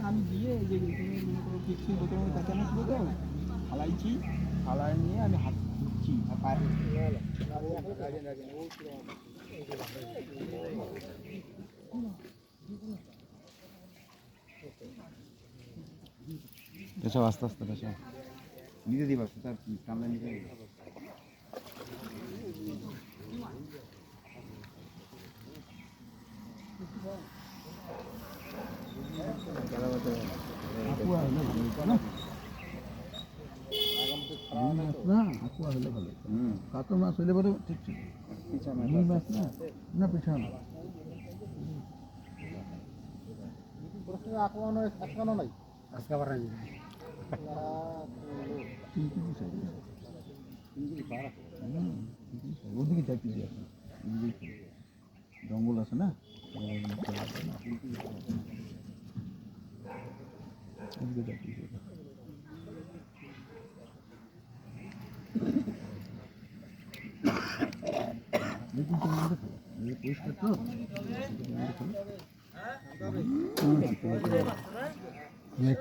আমি গিয়ে যে মনে করো পিক্সির বোতলের কাছে আনা ছিল তো ফালাইছি, ফালাই নিয়ে আমি হাত ধুচ্ছি আর পায়ে এসব আস্তে আস্তে এসব নিতে দিবা তার কামড়ে নিতে কাতল মাছ হইলে পরে ঠিক ছিল, রুই মাছ না না পিছানো আঁকানো নাই আজকে আবার ওদিকে চাই পিছিয়ে আছে জঙ্গল আছে না পরিষ্কার তো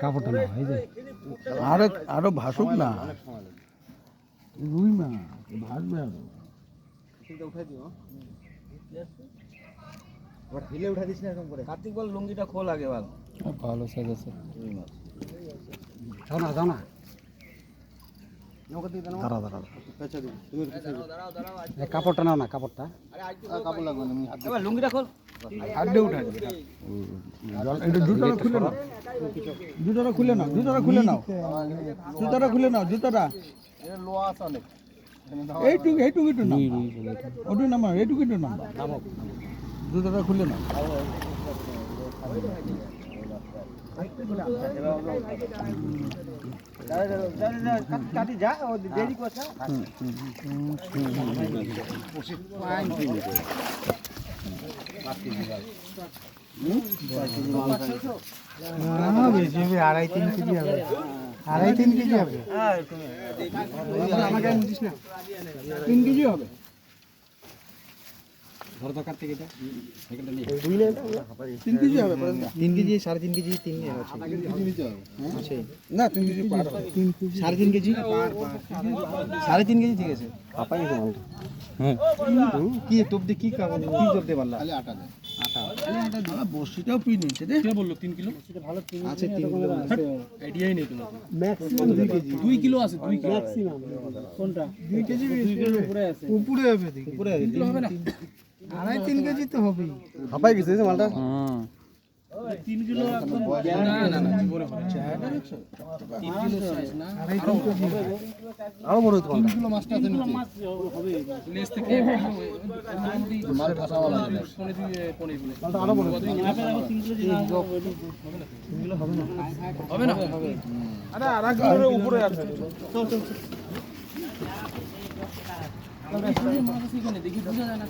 কাপড়টা না এই যে আরো ভাসুক না রুই মাছ ভাসবে আরো উঠাই দিও আবার ঢিলে উঠা দিস না এরকম করে। কার্তিক বল লুঙ্গিটা খোল আগে বল। ভালো সাইজ আছে রুই মাছ। যাও না দাঁড়া কাপড়টা নাও না কাপড়টা কাপড় লাগবে না এবার লুঙ্গিটা খোল হাত দিয়ে উঠাই জুতোটা খুলে নাও জুতোটা লোয়া আছে অনেক এইটুকু একটু না ওটু নামা এইটুকু একটু নামা জুতোটা খুলে নাও কাটি যা ও দেরি করছে আড়াই তিন কেজি হবে 3 কেজি হবে ধর দরকার থেকে এটা এখানটা নিয়ে 3 কেজি হবে 3 কেজি 3.5 কেজি 3 কেজি নিতে হবে না 3 কেজি পার 3.5 কেজি 3.5 কেজি ঠিক আছে পাপাই গেছে মালটা হ্যাঁ কি টপ দিয়ে কি টপ দিয়ে পারলা খালি আটা দেয় আটা দাও বসিটাও পিন নিচে দে কে বললো 3 কিলো সেটা ভালো 3 আছে 3 কিলো আইডিয়াই নেই তোমার ম্যাক্সিমাম 2 কেজি 2 কিলো আছে 2 কিলো ম্যাক্সিমাম কোনটা 2 কেজি উপরে আছে উপরে হবে 2 কিলো হবে না 2.5-3 কেজি তো হবে হাঁপাই গেছে যে মালটা 3 কিলো একদম না উপরে হবে 3 কিলো সাইজ না 2.5 কেজি আরো বড় হতো 3 কিলো মাছটা আছে নিচে হবে লেস থেকে মাল ফাসাওয়ালা মালটা আরো বড় হবে 3 কিলো না 3 কিলো হবে না আরে আড়া কিলোর উপরে আছে চল দেখি বোঝা যায় না